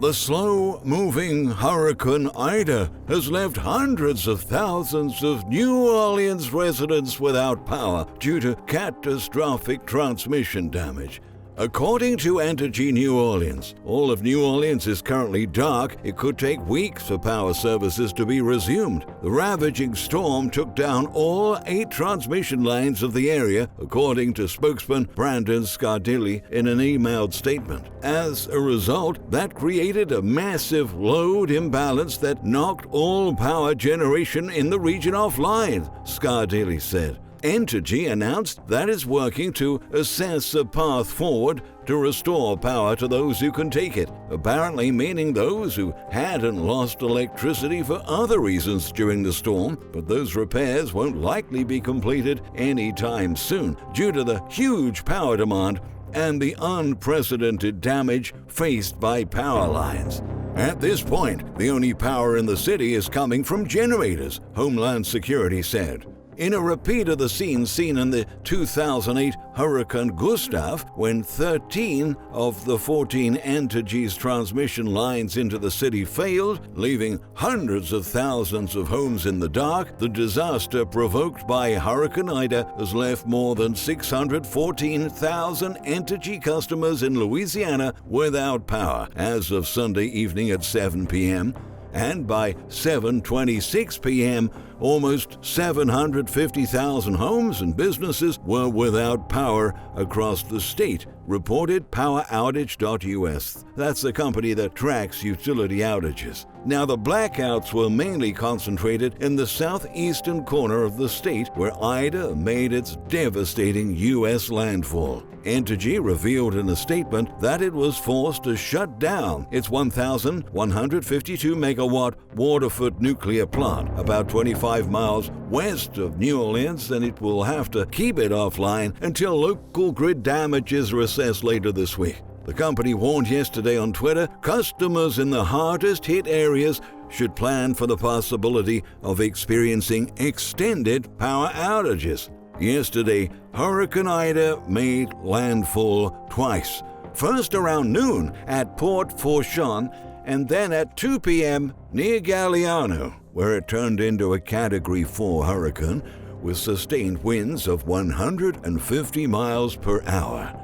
The slow-moving Hurricane Ida has left hundreds of thousands of New Orleans residents without power due to catastrophic transmission damage. According to Entergy New Orleans, all of New Orleans is currently dark. It could take weeks for power services to be resumed. The ravaging storm took down all 8 transmission lines of the area, according to spokesman Brandon Scardilli in an emailed statement. As a result, that created a massive load imbalance that knocked all power generation in the region offline, Scardilli said. Entergy announced that it's working to assess a path forward to restore power to those who can take it, apparently meaning those who hadn't lost electricity for other reasons during the storm, but those repairs won't likely be completed anytime soon due to the huge power demand and the unprecedented damage faced by power lines. At this point, the only power in the city is coming from generators, Homeland Security said. In a repeat of the scene seen in the 2008 Hurricane Gustav, when 13 of the 14 Entergy's transmission lines into the city failed, leaving hundreds of thousands of homes in the dark, the disaster provoked by Hurricane Ida has left more than 614,000 Entergy customers in Louisiana without power as of Sunday evening at 7 p.m., and by 7:26 p.m., almost 750,000 homes and businesses were without power across the state, reported PowerOutage.us. That's the company that tracks utility outages. Now, the blackouts were mainly concentrated in the southeastern corner of the state, where Ida made its devastating U.S. landfall. Entergy revealed in a statement that it was forced to shut down its 1,152-megawatt Waterford nuclear plant, about 25 miles west of New Orleans, and it will have to keep it offline until local grid damage is assessed later this week. The company warned yesterday on Twitter customers in the hardest-hit areas should plan for the possibility of experiencing extended power outages. Yesterday, Hurricane Ida made landfall twice, first around noon at Port Fourchon and then at 2 p.m. near Galliano, where it turned into a Category 4 hurricane with sustained winds of 150 miles per hour.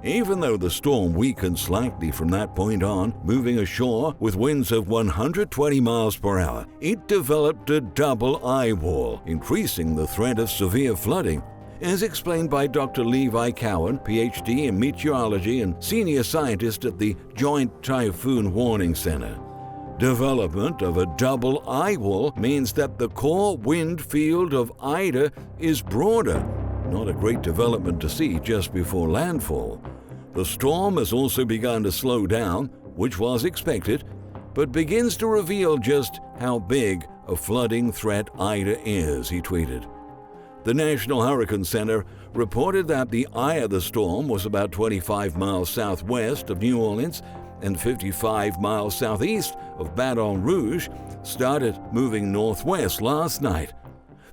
Even though the storm weakened slightly from that point on, moving ashore with winds of 120 miles per hour, it developed a double eyewall, increasing the threat of severe flooding, as explained by Dr. Levi Cowan, Ph.D. in meteorology and senior scientist at the Joint Typhoon Warning Center. Development of a double eyewall means that the core wind field of Ida is broader. Not a great development to see just before landfall. The storm has also begun to slow down, which was expected, but begins to reveal just how big a flooding threat Ida is, he tweeted. The National Hurricane Center reported that the eye of the storm was about 25 miles southwest of New Orleans and 55 miles southeast of Baton Rouge, started moving northwest last night.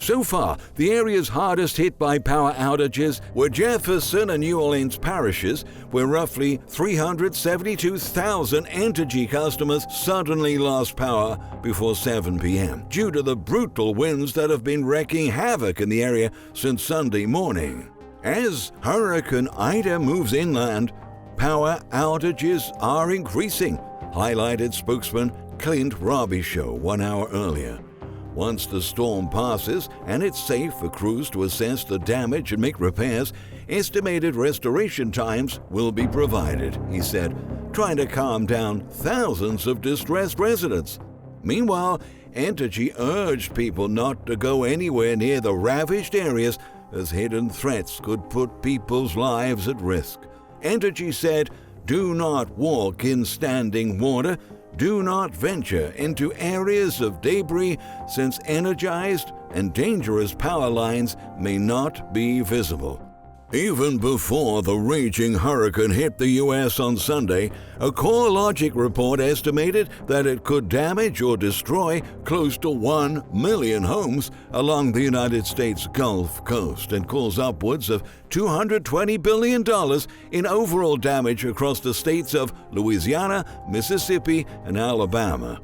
So far, the areas hardest hit by power outages were Jefferson and New Orleans parishes, where roughly 372,000 Entergy customers suddenly lost power before 7 p.m. due to the brutal winds that have been wreaking havoc in the area since Sunday morning. As Hurricane Ida moves inland, power outages are increasing, highlighted spokesman Clint Robichaud 1 hour earlier. Once the storm passes and it's safe for crews to assess the damage and make repairs, estimated restoration times will be provided, he said, trying to calm down thousands of distressed residents. Meanwhile, Entergy urged people not to go anywhere near the ravaged areas, as hidden threats could put people's lives at risk. Entergy said, "Do not walk in standing water. Do not venture into areas of debris, since energized and dangerous power lines may not be visible." Even before the raging hurricane hit the U.S. on Sunday, a CoreLogic report estimated that it could damage or destroy close to 1 million homes along the United States Gulf Coast and cause upwards of $220 billion in overall damage across the states of Louisiana, Mississippi, and Alabama.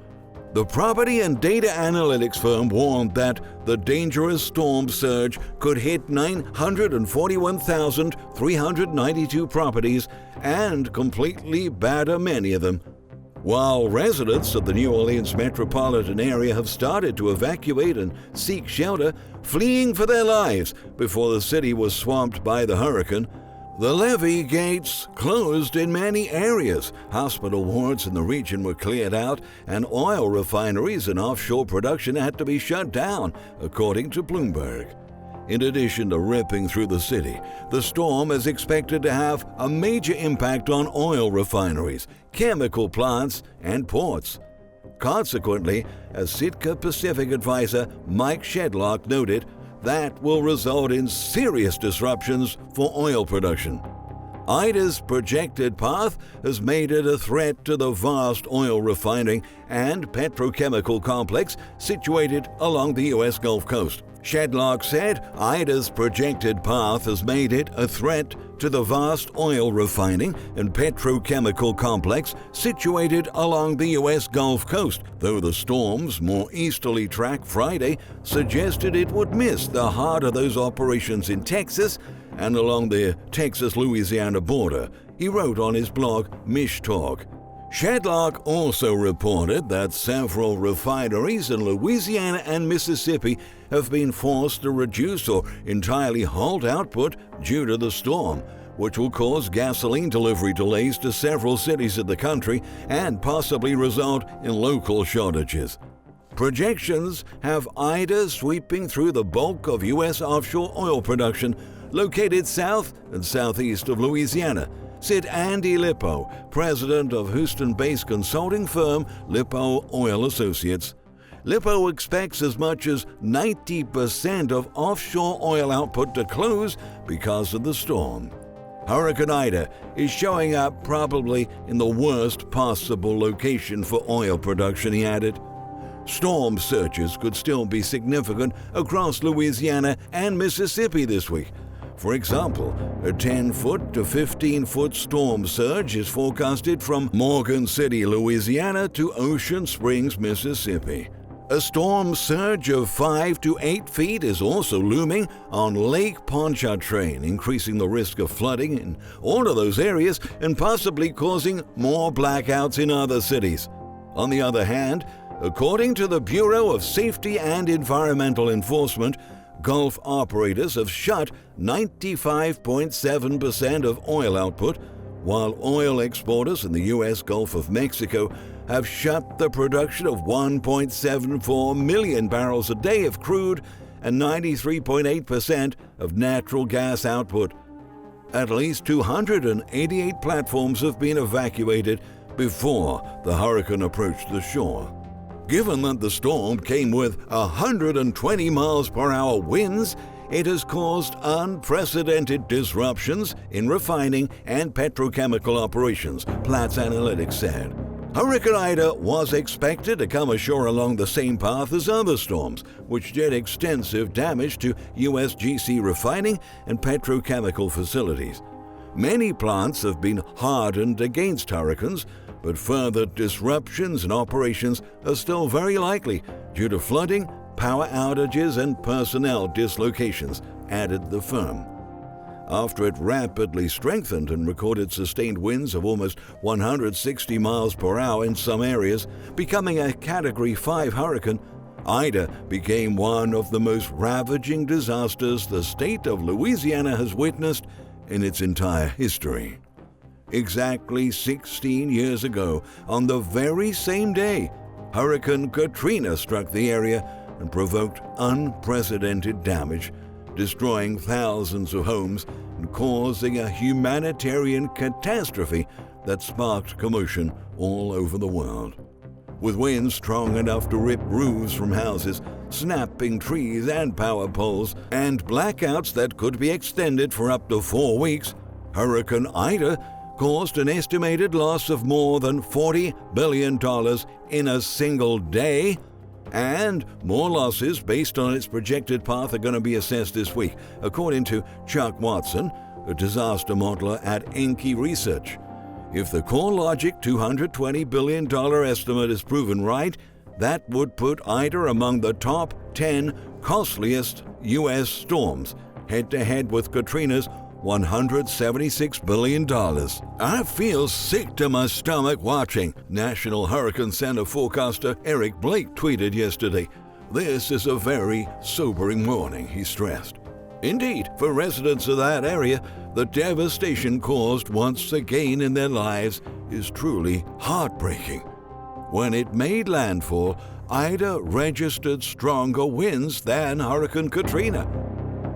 The property and data analytics firm warned that the dangerous storm surge could hit 941,392 properties and completely batter many of them. While residents of the New Orleans metropolitan area have started to evacuate and seek shelter, fleeing for their lives before the city was swamped by the hurricane, the levee gates closed in many areas. Hospital wards in the region were cleared out, and oil refineries and offshore production had to be shut down, according to Bloomberg. In addition to ripping through the city, the storm is expected to have a major impact on oil refineries, chemical plants, and ports. Consequently, as Sitka Pacific advisor Mike Shedlock noted, that will result in serious disruptions for oil production. Ida's projected path has made it a threat to the vast oil refining and petrochemical complex situated along the U.S. Gulf Coast. Shedlock said Ida's projected path has made it a threat to the vast oil refining and petrochemical complex situated along the U.S. Gulf Coast, though the storm's more easterly track Friday suggested it would miss the heart of those operations in Texas and along the Texas-Louisiana border, he wrote on his blog Mishtalk. Shedlock also reported that several refineries in Louisiana and Mississippi have been forced to reduce or entirely halt output due to the storm, which will cause gasoline delivery delays to several cities in the country and possibly result in local shortages. Projections have Ida sweeping through the bulk of U.S. offshore oil production located south and southeast of Louisiana, said Andy Lippo, president of Houston-based consulting firm Lippo Oil Associates. Lippo expects as much as 90% of offshore oil output to close because of the storm. Hurricane Ida is showing up probably in the worst possible location for oil production, he added. Storm surges could still be significant across Louisiana and Mississippi this week. For example, a 10-foot to 15-foot storm surge is forecasted from Morgan City, Louisiana to Ocean Springs, Mississippi. A storm surge of 5 to 8 feet is also looming on Lake Pontchartrain, increasing the risk of flooding in all of those areas and possibly causing more blackouts in other cities. On the other hand, according to the Bureau of Safety and Environmental Enforcement, Gulf operators have shut 95.7% of oil output, while oil exporters in the U.S. Gulf of Mexico have shut the production of 1.74 million barrels a day of crude and 93.8% of natural gas output. At least 288 platforms have been evacuated before the hurricane approached the shore. Given that the storm came with 120 miles per hour winds, it has caused unprecedented disruptions in refining and petrochemical operations, Platts Analytics said. Hurricane Ida was expected to come ashore along the same path as other storms, which did extensive damage to USGC refining and petrochemical facilities. Many plants have been hardened against hurricanes, but further disruptions in operations are still very likely due to flooding, power outages, and personnel dislocations, added the firm. After it rapidly strengthened and recorded sustained winds of almost 160 miles per hour in some areas, becoming a Category 5 hurricane, Ida became one of the most ravaging disasters the state of Louisiana has witnessed in its entire history. Exactly 16 years ago, on the very same day, Hurricane Katrina struck the area and provoked unprecedented damage, destroying thousands of homes and causing a humanitarian catastrophe that sparked commotion all over the world. With winds strong enough to rip roofs from houses, snapping trees and power poles, and blackouts that could be extended for up to 4 weeks, Hurricane Ida caused an estimated loss of more than $40 billion in a single day, and more losses based on its projected path are going to be assessed this week, according to Chuck Watson, a disaster modeler at Enki Research. If the CoreLogic $220 billion estimate is proven right, that would put Ida among the top 10 costliest U.S. storms, head-to-head with Katrina's $176 billion. I feel sick to my stomach watching, National Hurricane Center forecaster Eric Blake tweeted yesterday. This is a very sobering warning, he stressed. Indeed, for residents of that area, the devastation caused once again in their lives is truly heartbreaking. When it made landfall, Ida registered stronger winds than Hurricane Katrina.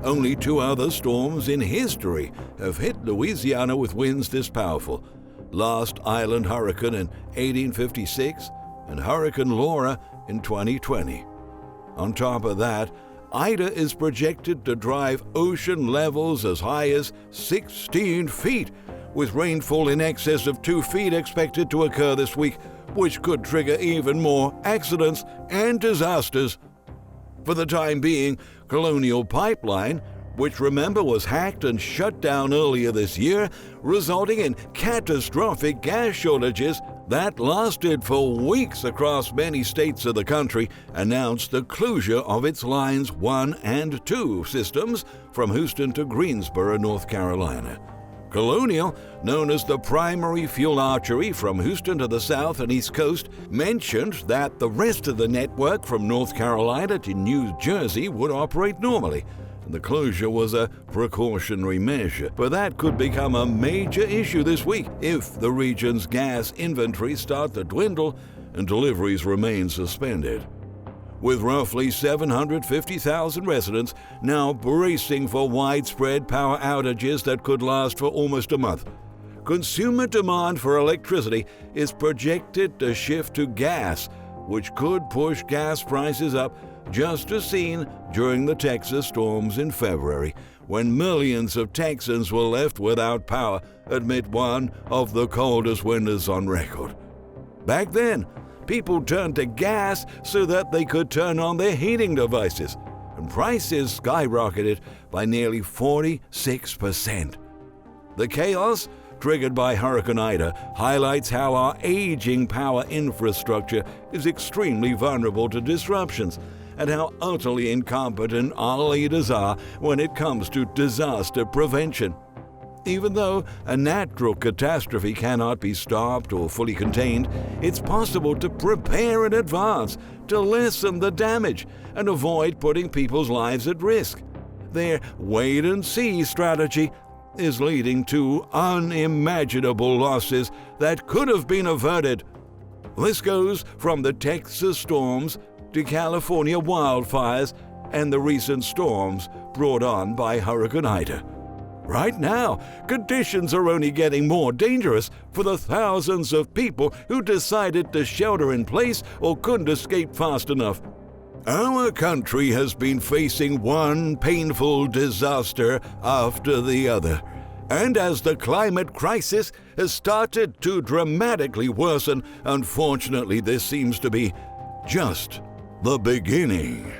Only 2 other storms in history have hit Louisiana with winds this powerful: Lost Island Hurricane in 1856 and Hurricane Laura in 2020. On top of that, Ida is projected to drive ocean levels as high as 16 feet, with rainfall in excess of 2 feet expected to occur this week, which could trigger even more accidents and disasters. For the time being, Colonial Pipeline, which remember was hacked and shut down earlier this year, resulting in catastrophic gas shortages that lasted for weeks across many states of the country, announced the closure of its Lines 1 and 2 systems from Houston to Greensboro, North Carolina. Colonial, known as the primary fuel artery from Houston to the south and east coast, mentioned that the rest of the network from North Carolina to New Jersey would operate normally. The closure was a precautionary measure, but that could become a major issue this week if the region's gas inventories start to dwindle and deliveries remain suspended. With roughly 750,000 residents now bracing for widespread power outages that could last for almost a month, consumer demand for electricity is projected to shift to gas, which could push gas prices up, just as seen during the Texas storms in February, when millions of Texans were left without power amid one of the coldest winters on record. Back then, people turned to gas so that they could turn on their heating devices, and prices skyrocketed by nearly 46%. The chaos triggered by Hurricane Ida highlights how our aging power infrastructure is extremely vulnerable to disruptions, and how utterly incompetent our leaders are when it comes to disaster prevention. Even though a natural catastrophe cannot be stopped or fully contained, it's possible to prepare in advance to lessen the damage and avoid putting people's lives at risk. Their wait-and-see strategy is leading to unimaginable losses that could have been averted. This goes from the Texas storms to California wildfires and the recent storms brought on by Hurricane Ida. Right now, conditions are only getting more dangerous for the thousands of people who decided to shelter in place or couldn't escape fast enough. Our country has been facing one painful disaster after the other. And as the climate crisis has started to dramatically worsen, unfortunately, this seems to be just the beginning.